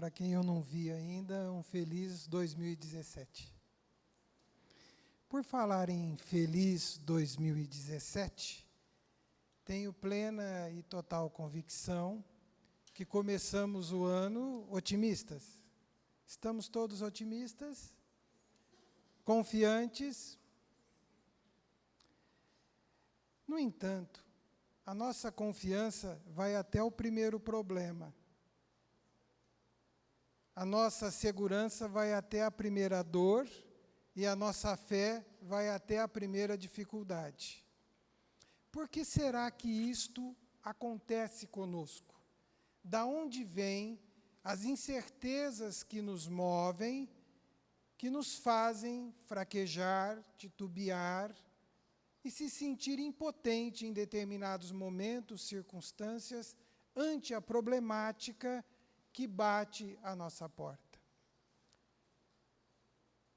para quem eu não vi ainda, um feliz 2017. Por falar em feliz 2017, tenho plena e total convicção que começamos o ano otimistas. Estamos todos otimistas? Confiantes? No entanto, a nossa confiança vai até o primeiro problema. A nossa segurança vai até a primeira dor e a nossa fé vai até a primeira dificuldade. Por que será que isto acontece conosco? Da onde vêm as incertezas que nos movem, que nos fazem fraquejar, titubear e se sentir impotente em determinados momentos, circunstâncias, ante a problemática que bate à nossa porta?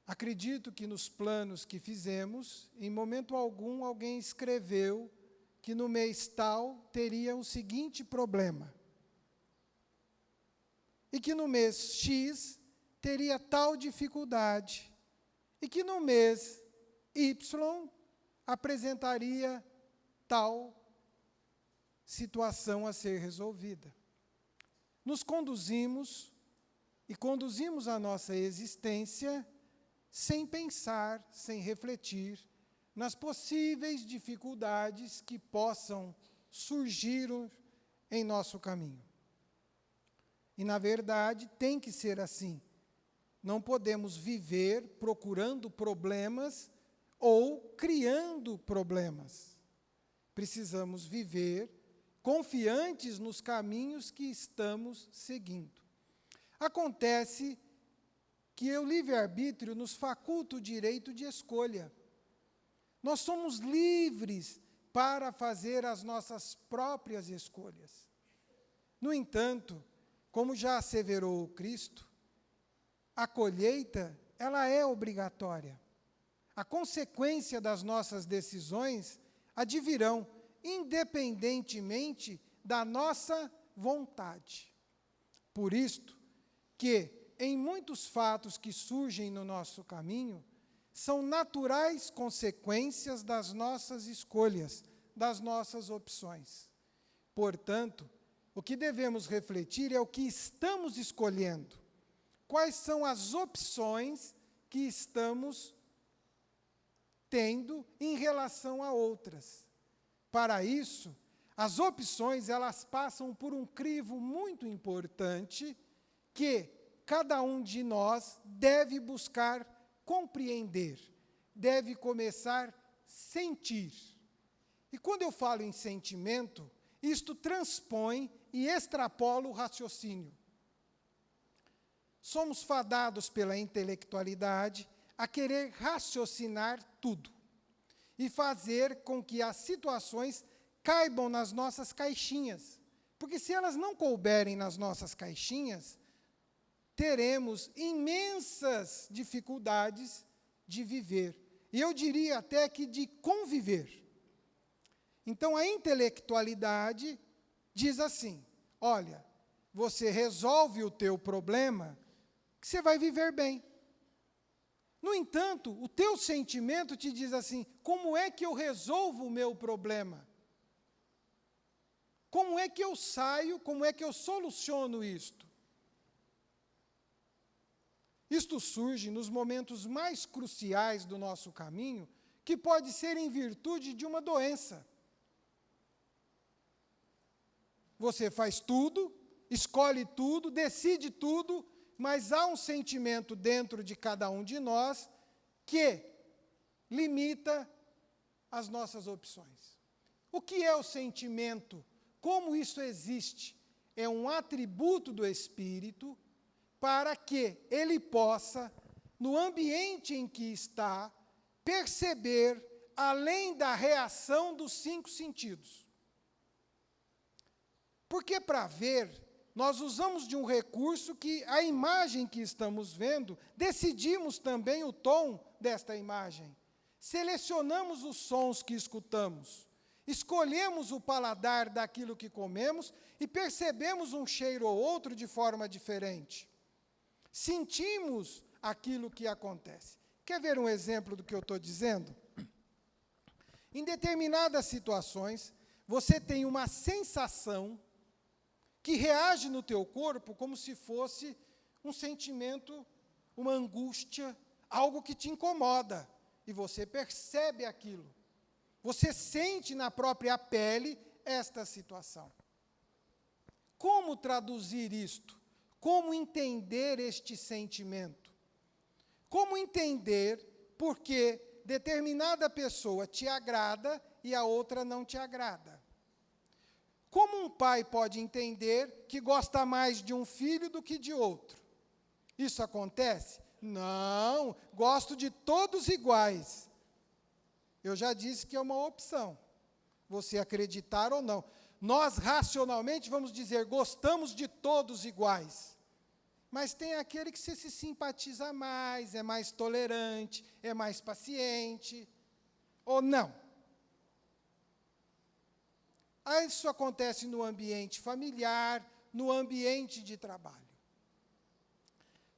Acredito que nos planos que fizemos, em momento algum, alguém escreveu que no mês tal teria o seguinte problema, e que no mês X teria tal dificuldade, e que no mês Y apresentaria tal situação a ser resolvida. Nos conduzimos e conduzimos a nossa existência sem pensar, sem refletir nas possíveis dificuldades que possam surgir em nosso caminho. E, na verdade, tem que ser assim. Não podemos viver procurando problemas ou criando problemas. Precisamos viver confiantes nos caminhos que estamos seguindo. Acontece que o livre-arbítrio nos faculta o direito de escolha. Nós somos livres para fazer as nossas próprias escolhas. No entanto, como já asseverou o Cristo, a colheita, ela é obrigatória. A consequência das nossas decisões advirão, independentemente da nossa vontade. Por isto que, em muitos fatos que surgem no nosso caminho, são naturais consequências das nossas escolhas, das nossas opções. Portanto, o que devemos refletir é o que estamos escolhendo. Quais são as opções que estamos tendo em relação a outras. Para isso, as opções elas passam por um crivo muito importante que cada um de nós deve buscar compreender, deve começar a sentir. E quando eu falo em sentimento, isto transpõe e extrapola o raciocínio. Somos fadados pela intelectualidade a querer raciocinar tudo e fazer com que as situações caibam nas nossas caixinhas. Porque se elas não couberem nas nossas caixinhas, teremos imensas dificuldades de viver. E eu diria até que de conviver. Então, a intelectualidade diz assim, olha, você resolve o teu problema, que você vai viver bem. No entanto, o teu sentimento te diz assim, como é que eu resolvo o meu problema? Como é que eu saio, como é que eu soluciono isto? Isto surge nos momentos mais cruciais do nosso caminho, que pode ser em virtude de uma doença. Você faz tudo, escolhe tudo, decide tudo, mas há um sentimento dentro de cada um de nós que limita as nossas opções. O que é o sentimento? Como isso existe? É um atributo do Espírito para que ele possa, no ambiente em que está, perceber além da reação dos 5 sentidos. Porque para ver, nós usamos de um recurso que a imagem que estamos vendo, decidimos também o tom desta imagem. Selecionamos os sons que escutamos, escolhemos o paladar daquilo que comemos e percebemos um cheiro ou outro de forma diferente. sentimos aquilo que acontece. Quer ver um exemplo do que eu estou dizendo? Em determinadas situações, você tem uma sensação que reage no teu corpo como se fosse um sentimento, uma angústia, algo que te incomoda, e você percebe aquilo. Você sente na própria pele esta situação. Como traduzir isto? Como entender este sentimento? Como entender porque determinada pessoa te agrada e a outra não te agrada? Como um pai pode entender que gosta mais de um filho do que de outro? Isso acontece? Não, gosto de todos iguais. Eu já disse que é uma opção, você acreditar ou não. Nós, racionalmente, vamos dizer, gostamos de todos iguais. Mas tem aquele que se simpatiza mais, é mais tolerante, é mais paciente, ou não. Isso acontece no ambiente familiar, no ambiente de trabalho.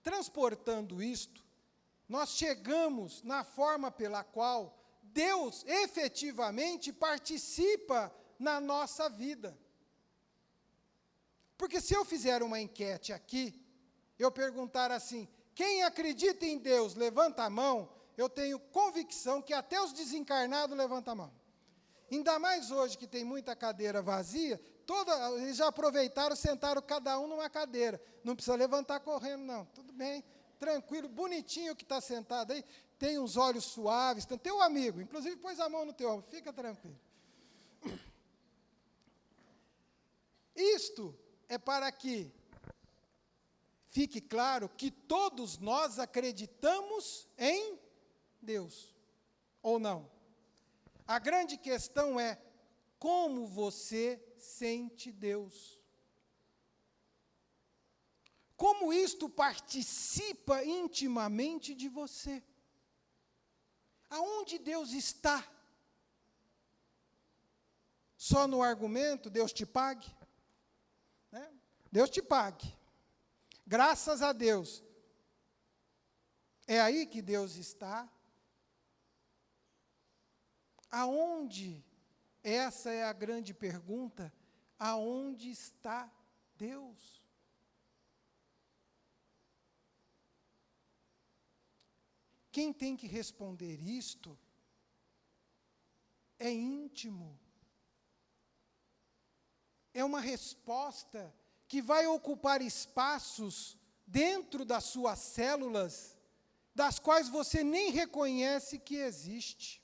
Transportando isto, nós chegamos na forma pela qual Deus efetivamente participa na nossa vida. Porque se eu fizer uma enquete aqui, eu perguntar assim, quem acredita em Deus, levanta a mão, eu tenho convicção que até os desencarnados levantam a mão. Ainda mais hoje, que tem muita cadeira vazia, eles já aproveitaram, sentaram cada um numa cadeira. Não precisa levantar correndo, não. Tudo bem, tranquilo, bonitinho que está sentado aí, tem uns olhos suaves, teu amigo, inclusive pôs a mão no teu ombro, fica tranquilo. Isto é para que fique claro que todos nós acreditamos em Deus, ou não? A grande questão é como você sente Deus. Como isto participa intimamente de você. Aonde Deus está? Só no argumento, Deus te pague? Né? Deus te pague. Graças a Deus. É aí que Deus está? Aonde? Essa é a grande pergunta. Aonde está Deus? Quem tem que responder isto é íntimo. É uma resposta que vai ocupar espaços dentro das suas células, das quais você nem reconhece que existe.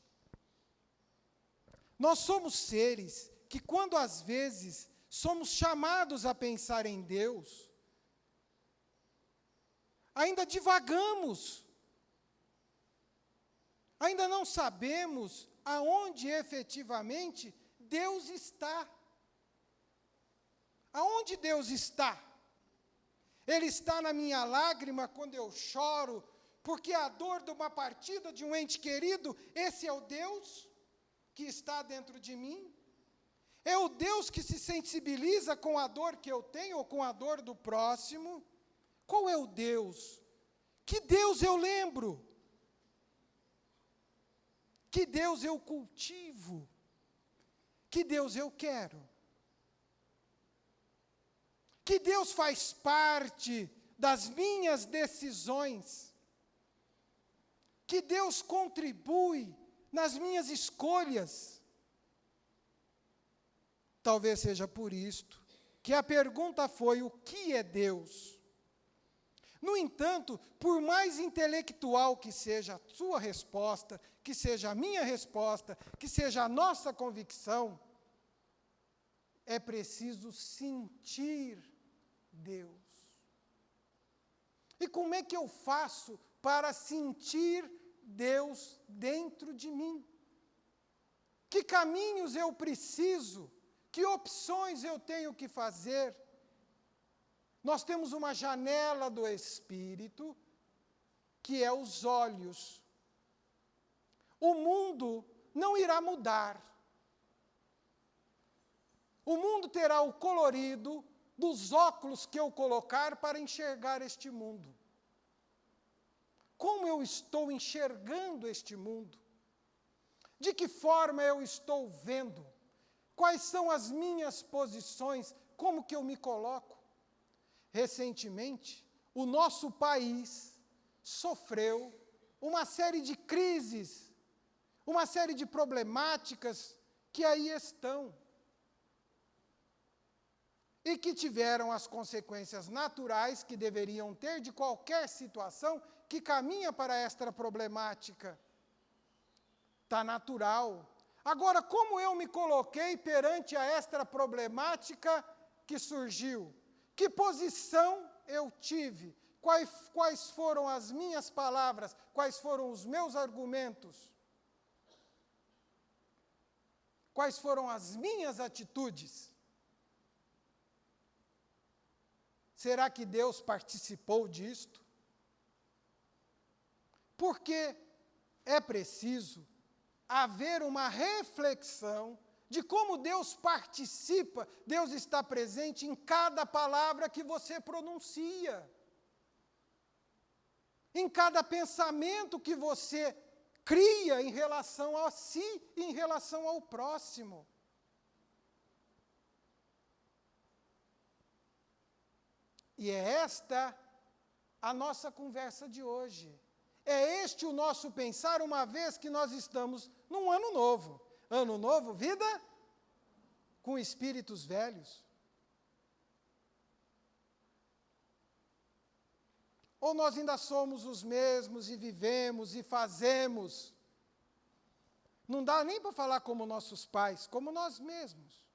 Nós somos seres que, quando às vezes somos chamados a pensar em Deus, ainda divagamos, ainda não sabemos aonde efetivamente Deus está. Aonde Deus está? Ele está na minha lágrima quando eu choro, porque a dor de uma partida de um ente querido, esse é o Deus que está dentro de mim? É o Deus que se sensibiliza com a dor que eu tenho ou com a dor do próximo? Qual é o Deus? Que Deus eu lembro? Que Deus eu cultivo? Que Deus eu quero? Que Deus faz parte das minhas decisões? Que Deus contribui nas minhas escolhas? Talvez seja por isto que a pergunta foi: o que é Deus? No entanto, por mais intelectual que seja a sua resposta, que seja a minha resposta, que seja a nossa convicção, é preciso sentir Deus. E como é que eu faço para sentir Deus dentro de mim? Que caminhos eu preciso? Que opções eu tenho que fazer? Nós temos uma janela do Espírito, que é os olhos. O mundo não irá mudar. O mundo terá o colorido dos óculos que eu colocar para enxergar este mundo. como eu estou enxergando este mundo? De que forma eu estou vendo? Quais são as minhas posições? Como que eu me coloco? Recentemente, o nosso país sofreu uma série de crises, uma série de problemáticas que aí estão. E que tiveram as consequências naturais que deveriam ter de qualquer situação que caminha para esta problemática. Está natural. Agora, como eu me coloquei perante a esta problemática que surgiu? Que posição eu tive? Quais foram as minhas palavras? Quais foram os meus argumentos? Quais foram as minhas atitudes? Será que Deus participou disto? Porque é preciso haver uma reflexão de como Deus participa, Deus está presente em cada palavra que você pronuncia, em cada pensamento que você cria em relação a si e em relação ao próximo. E é esta a nossa conversa de hoje. É este o nosso pensar, uma vez que nós estamos num ano novo. Ano novo, vida com espíritos velhos. Ou nós ainda somos os mesmos e vivemos e fazemos. Não dá nem para falar como nossos pais, como nós mesmos.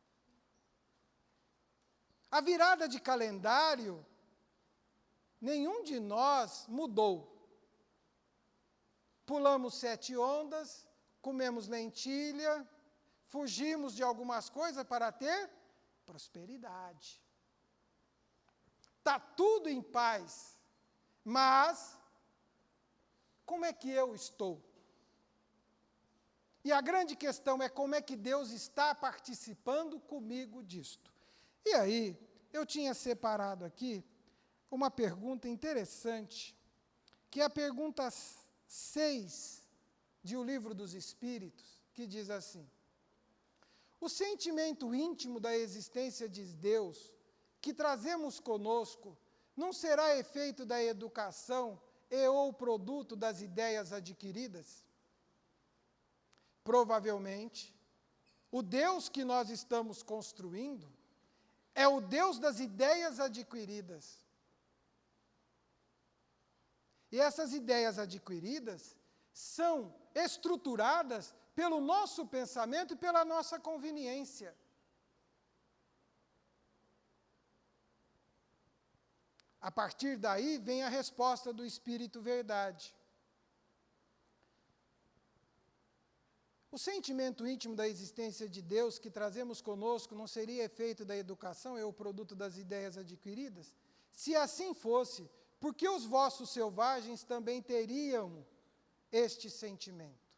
A virada de calendário, nenhum de nós mudou. Pulamos 7 ondas, comemos lentilha, fugimos de algumas coisas para ter prosperidade. Está tudo em paz, mas como é que eu estou? E a grande questão é como é que Deus está participando comigo disto. E aí, eu tinha separado aqui uma pergunta interessante, que é a pergunta 6 de O Livro dos Espíritos, que diz assim: o sentimento íntimo da existência de Deus, que trazemos conosco, não será efeito da educação e ou produto das ideias adquiridas? Provavelmente, o Deus que nós estamos construindo é o Deus das ideias adquiridas. E essas ideias adquiridas são estruturadas pelo nosso pensamento e pela nossa conveniência. A partir daí vem a resposta do Espírito Verdade. O sentimento íntimo da existência de Deus que trazemos conosco não seria efeito da educação, é o produto das ideias adquiridas? Se assim fosse, por que os vossos selvagens também teriam este sentimento?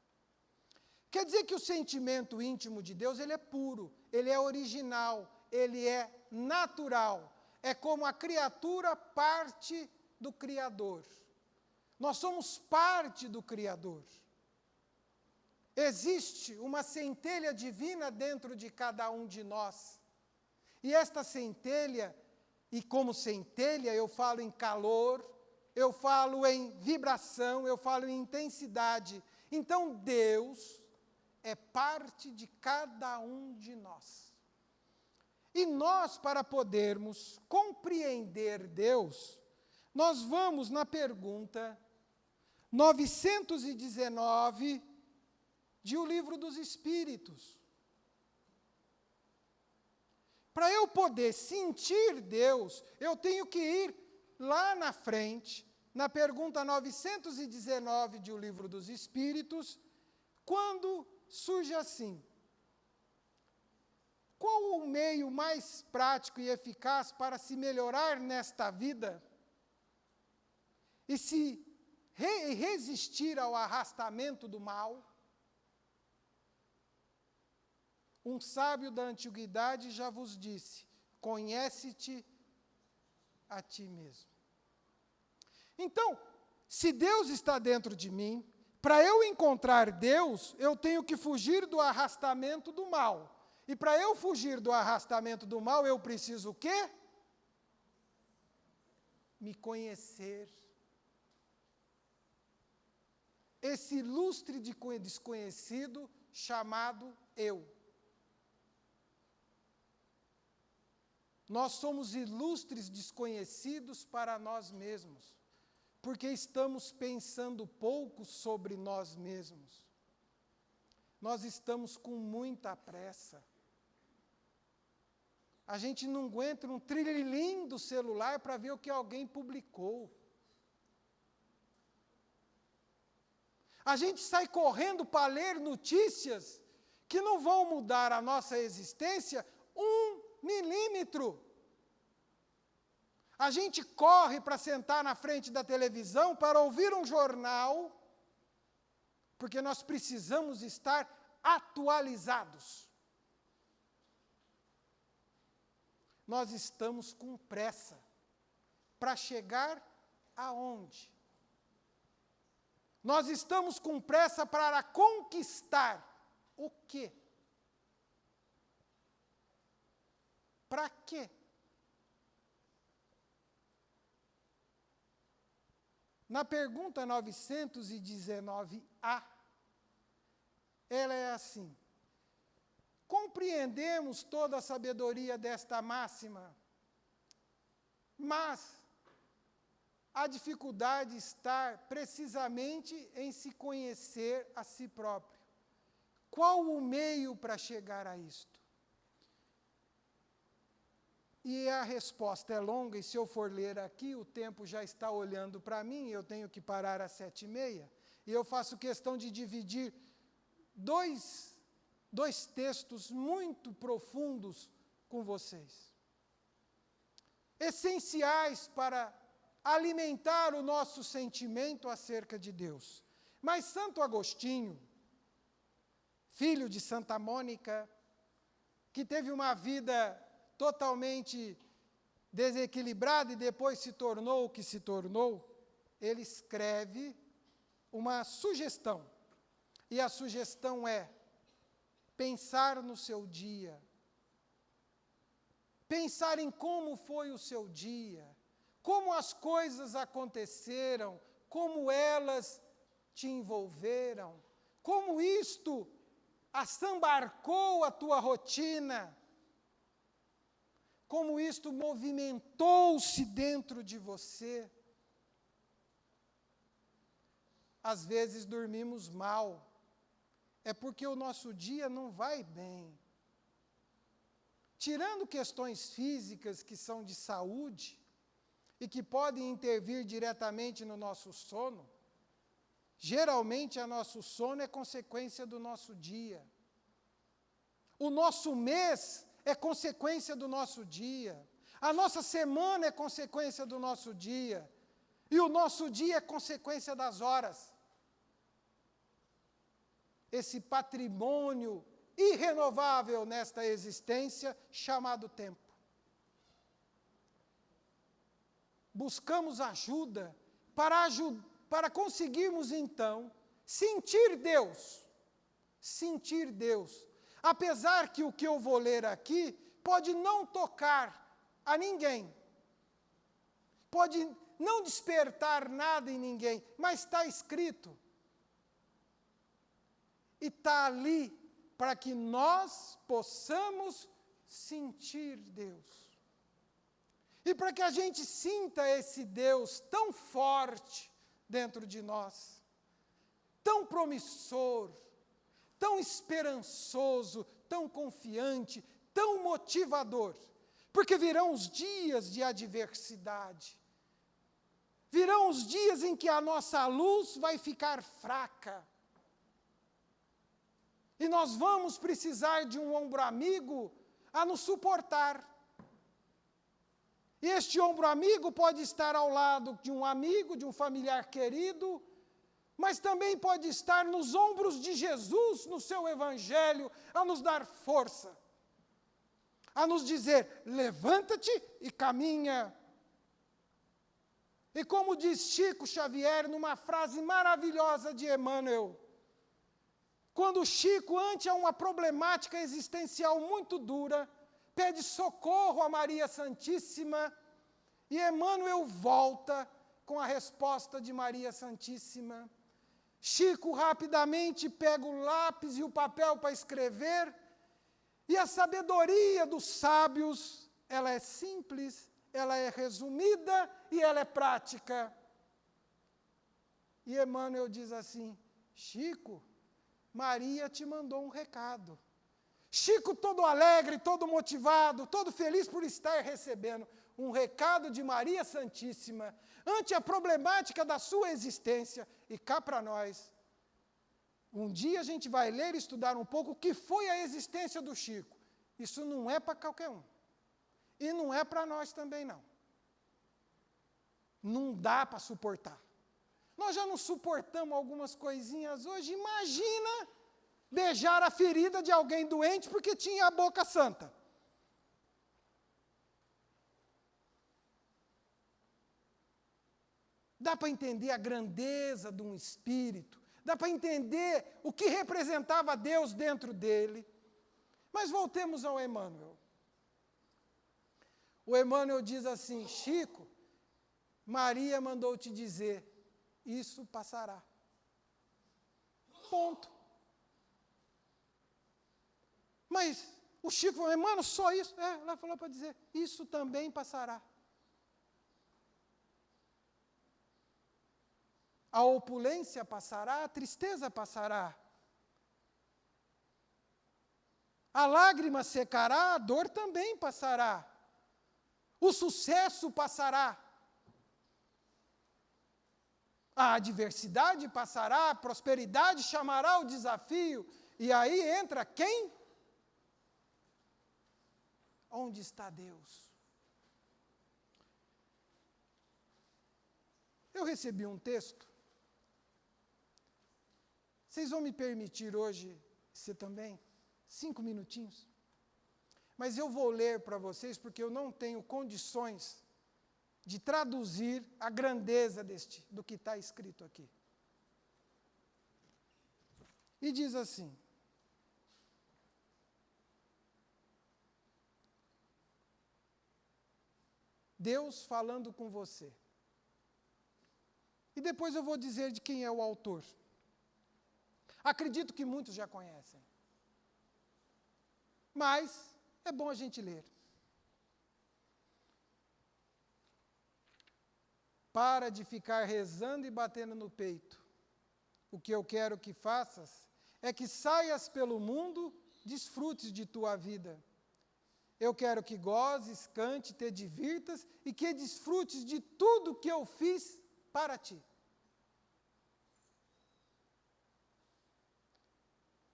Quer dizer que o sentimento íntimo de Deus, ele é puro, ele é original, ele é natural. É como a criatura parte do Criador. Nós somos parte do Criador. Existe uma centelha divina dentro de cada um de nós. E esta centelha, e como centelha eu falo em calor, eu falo em vibração, eu falo em intensidade. Então Deus é parte de cada um de nós. E nós, para podermos compreender Deus, nós vamos na pergunta 919 de O Livro dos Espíritos. Para eu poder sentir Deus, eu tenho que ir lá na frente, na pergunta 919 de O Livro dos Espíritos, quando surge assim: qual o meio mais prático e eficaz para se melhorar nesta vida e se resistir ao arrastamento do mal? Um sábio da antiguidade já vos disse: conhece-te a ti mesmo. Então, Se Deus está dentro de mim, para eu encontrar Deus, eu tenho que fugir do arrastamento do mal. E para eu fugir do arrastamento do mal, eu preciso o quê? Me conhecer. Esse ilustre desconhecido chamado eu. Nós somos ilustres desconhecidos para nós mesmos, porque estamos pensando pouco sobre nós mesmos. Nós estamos com muita pressa. A gente não aguenta um trilhilim do celular para ver o que alguém publicou. A gente sai correndo para ler notícias que não vão mudar a nossa existência 1 milímetro. A gente corre para sentar na frente da televisão para ouvir um jornal, porque nós precisamos estar atualizados. Nós estamos com pressa para chegar aonde? Nós estamos com pressa para conquistar o quê? Para quê? Na pergunta 919A, ela é assim: compreendemos toda a sabedoria desta máxima, mas a dificuldade está precisamente em se conhecer a si próprio. Qual o meio para chegar a isto? E a resposta é longa, e se eu for ler aqui, o tempo já está olhando para mim, eu tenho que parar às 7h30, e eu faço questão de dividir dois textos muito profundos com vocês, essenciais para alimentar o nosso sentimento acerca de Deus. Mas Santo Agostinho, filho de Santa Mônica, que teve uma vida totalmente desequilibrada e depois se tornou o que se tornou, ele escreve uma sugestão. E a sugestão é pensar no seu dia. Pensar em como foi o seu dia, como as coisas aconteceram, como elas te envolveram, como isto assambarcou a tua rotina, como isto movimentou-se dentro de você. Às vezes dormimos mal, é porque o nosso dia não vai bem. Tirando questões físicas que são de saúde e que podem intervir diretamente no nosso sono, geralmente o nosso sono é consequência do nosso dia. O nosso mês é consequência do nosso dia. A nossa semana é consequência do nosso dia. E o nosso dia é consequência das horas. Esse patrimônio irrenovável nesta existência chamado tempo. Buscamos ajuda para conseguirmos então sentir Deus. Sentir Deus. Apesar que o que eu vou ler aqui pode não tocar a ninguém, pode não despertar nada em ninguém, mas está escrito. E está ali para que nós possamos sentir Deus. E para que a gente sinta esse Deus tão forte dentro de nós, tão promissor, tão esperançoso, tão confiante, tão motivador, porque virão os dias de adversidade, virão os dias em que a nossa luz vai ficar fraca, e nós vamos precisar de um ombro amigo a nos suportar. E este ombro amigo pode estar ao lado de um amigo, de um familiar querido, mas também pode estar nos ombros de Jesus, no seu Evangelho, a nos dar força, a nos dizer, levanta-te e caminha. E como diz Chico Xavier, numa frase maravilhosa de Emmanuel, quando Chico, ante uma problemática existencial muito dura, pede socorro a Maria Santíssima, e Emmanuel volta com a resposta de Maria Santíssima. Chico rapidamente pega o lápis e o papel para escrever, e a sabedoria dos sábios, ela é simples, ela é resumida e ela é prática. E Emmanuel diz assim: Chico, Maria te mandou um recado. Chico, todo alegre, todo motivado, todo feliz por estar recebendo um recado de Maria Santíssima ante a problemática da sua existência. E cá para nós, um dia a gente vai ler e estudar um pouco o que foi a existência do Chico. Isso não é para qualquer um. E não é para nós também, não. Não dá para suportar. Nós já não suportamos algumas coisinhas hoje. Imagina beijar a ferida de alguém doente porque tinha a boca santa. Dá para entender a grandeza de um espírito. Dá para entender o que representava Deus dentro dele. Mas voltemos ao Emmanuel. O Emmanuel diz assim: Chico, Maria mandou te dizer, isso passará. Ponto. Mas o Chico falou: Emmanuel, só isso? Ela falou para dizer, isso também passará. A opulência passará, a tristeza passará. A lágrima secará, a dor também passará. O sucesso passará. A adversidade passará, a prosperidade chamará o desafio. E aí entra quem? Onde está Deus? Eu recebi um texto. Vocês vão me permitir hoje, você também, 5 minutinhos? Mas eu vou ler para vocês porque eu não tenho condições de traduzir a grandeza do que está escrito aqui. E diz assim: Deus falando com você. E depois eu vou dizer de quem é o autor. Acredito que muitos já conhecem. Mas é bom a gente ler. Para de ficar rezando e batendo no peito. O que eu quero que faças é que saias pelo mundo, desfrutes de tua vida. Eu quero que gozes, cante, te divirtas e que desfrutes de tudo que eu fiz para ti.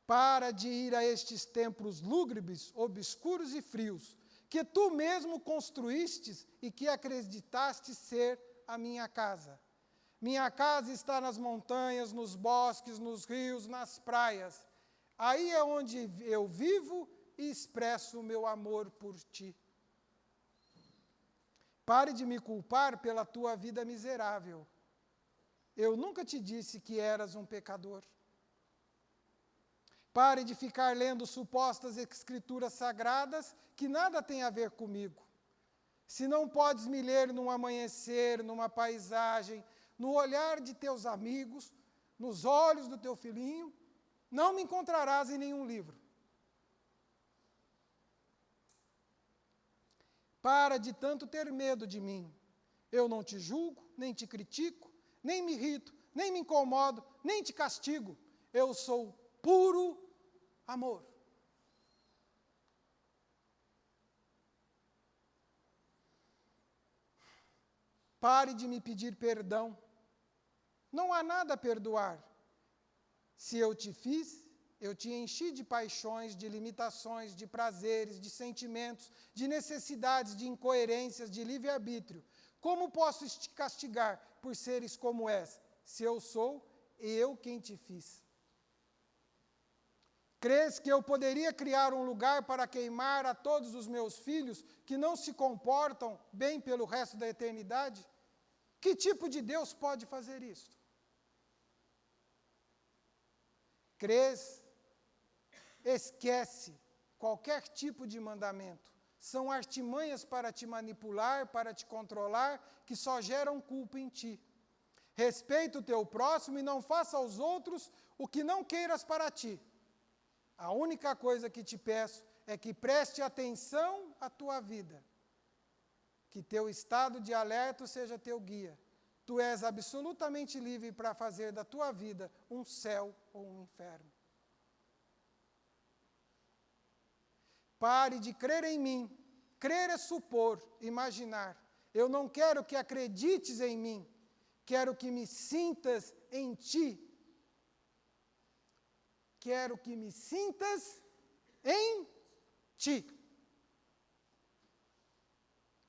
Para de ir a estes templos lúgubres, obscuros e frios, que tu mesmo construístes e que acreditaste ser a minha casa. Minha casa está nas montanhas, nos bosques, nos rios, nas praias. Aí é onde eu vivo e expresso o meu amor por ti. Pare de me culpar pela tua vida miserável. Eu nunca te disse que eras um pecador. Pare de ficar lendo supostas escrituras sagradas que nada têm a ver comigo. Se não podes me ler num amanhecer, numa paisagem, no olhar de teus amigos, nos olhos do teu filhinho, não me encontrarás em nenhum livro. Para de tanto ter medo de mim. Eu não te julgo, nem te critico, nem me irrito, nem me incomodo, nem te castigo. Eu sou puro amor. Pare de me pedir perdão. Não há nada a perdoar. Se eu te fiz, eu te enchi de paixões, de limitações, de prazeres, de sentimentos, de necessidades, de incoerências, de livre-arbítrio. Como posso te castigar por seres como és, se eu sou eu quem te fiz? Crês que eu poderia criar um lugar para queimar a todos os meus filhos que não se comportam bem pelo resto da eternidade? Que tipo de Deus pode fazer isso? Crês, esquece qualquer tipo de mandamento. São artimanhas para te manipular, para te controlar, que só geram culpa em ti. Respeita o teu próximo e não faça aos outros o que não queiras para ti. A única coisa que te peço é que preste atenção à tua vida. Que teu estado de alerta seja teu guia. Tu és absolutamente livre para fazer da tua vida um céu ou um inferno. Pare de crer em mim. Crer é supor, imaginar. Eu não quero que acredites em mim. Quero que me sintas em ti. Quero que me sintas em ti.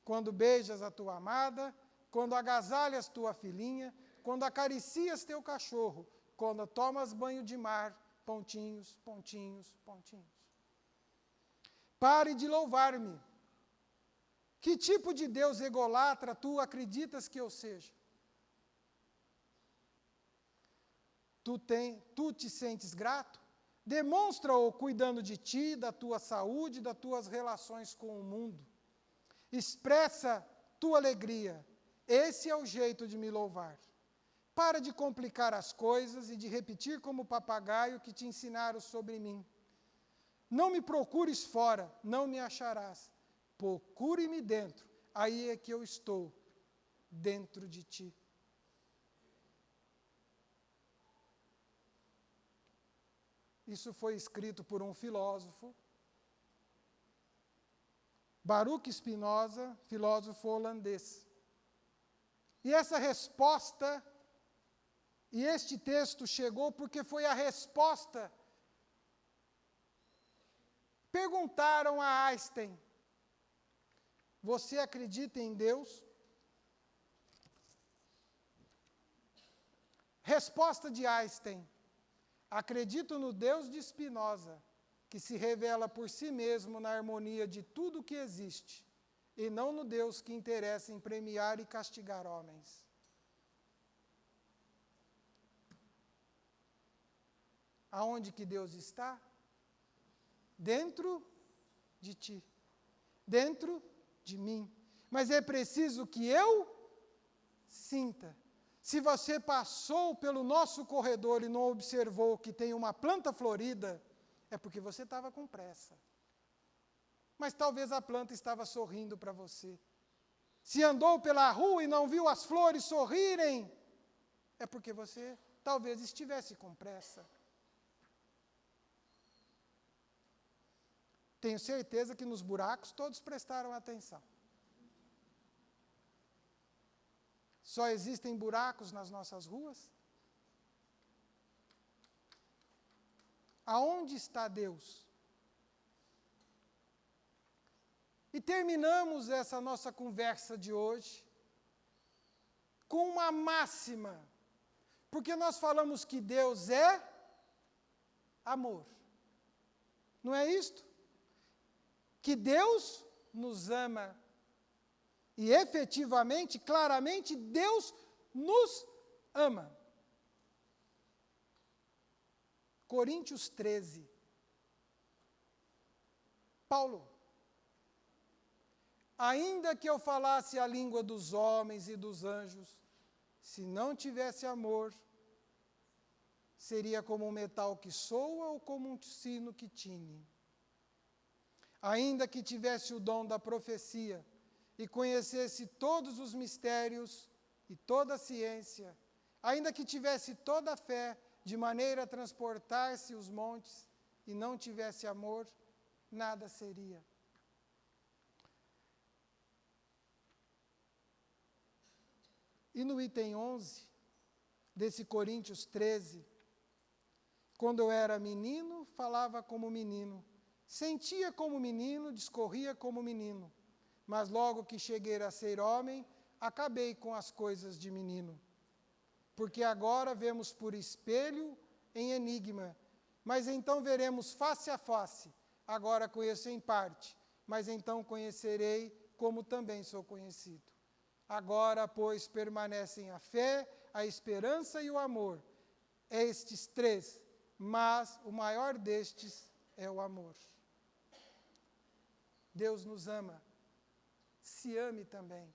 Quando beijas a tua amada, quando agasalhas tua filhinha, quando acaricias teu cachorro, quando tomas banho de mar, pontinhos, pontinhos, pontinhos. Pare de louvar-me. Que tipo de Deus ególatra tu acreditas que eu seja? Tu te sentes grato? Demonstra-o cuidando de ti, da tua saúde, das tuas relações com o mundo. Expressa tua alegria. Esse é o jeito de me louvar. Para de complicar as coisas e de repetir como papagaio que te ensinaram sobre mim. Não me procures fora, não me acharás. Procure-me dentro, aí é que eu estou, dentro de ti. Isso foi escrito por um filósofo, Baruch Spinoza, filósofo holandês. E essa resposta, e este texto chegou porque foi a resposta. Perguntaram a Einstein, você acredita em Deus? Resposta de Einstein, acredito no Deus de Spinoza, que se revela por si mesmo na harmonia de tudo que existe, e não no Deus que interessa em premiar e castigar homens. Aonde que Deus está? Dentro de ti, dentro de mim. Mas é preciso que eu sinta. Se você passou pelo nosso corredor e não observou que tem uma planta florida, é porque você estava com pressa. Mas talvez a planta estava sorrindo para você. Se andou pela rua e não viu as flores sorrirem, é porque você talvez estivesse com pressa. Tenho certeza que nos buracos todos prestaram atenção. Só existem buracos nas nossas ruas? Aonde está Deus? E terminamos essa nossa conversa de hoje com uma máxima, porque nós falamos que Deus é amor. Não é isto? Que Deus nos ama. E efetivamente, claramente, Deus nos ama. Coríntios 13. Paulo. Ainda que eu falasse a língua dos homens e dos anjos, se não tivesse amor, seria como um metal que soa ou como um sino que tine. Ainda que tivesse o dom da profecia e conhecesse todos os mistérios e toda a ciência, ainda que tivesse toda a fé, de maneira a transportar-se os montes, e não tivesse amor, nada seria. E no item 11, desse Coríntios 13, quando eu era menino, falava como menino, sentia como menino, discorria como menino, mas logo que cheguei a ser homem, acabei com as coisas de menino. Porque agora vemos por espelho em enigma, mas então veremos face a face. Agora conheço em parte, mas então conhecerei como também sou conhecido. Agora, pois, permanecem a fé, a esperança e o amor. Estes três, mas o maior destes é o amor. Deus nos ama. Se ame também.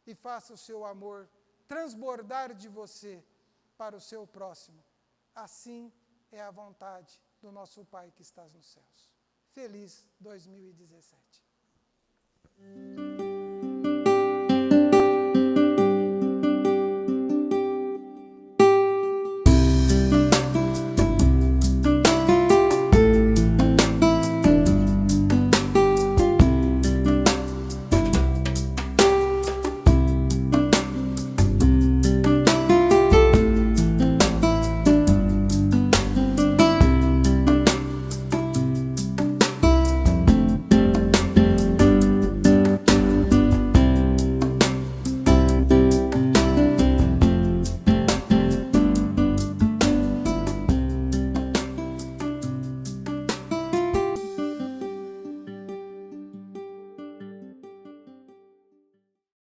E faça o seu amor transbordar de você para o seu próximo. Assim é a vontade do nosso Pai que estás nos céus. Feliz 2017.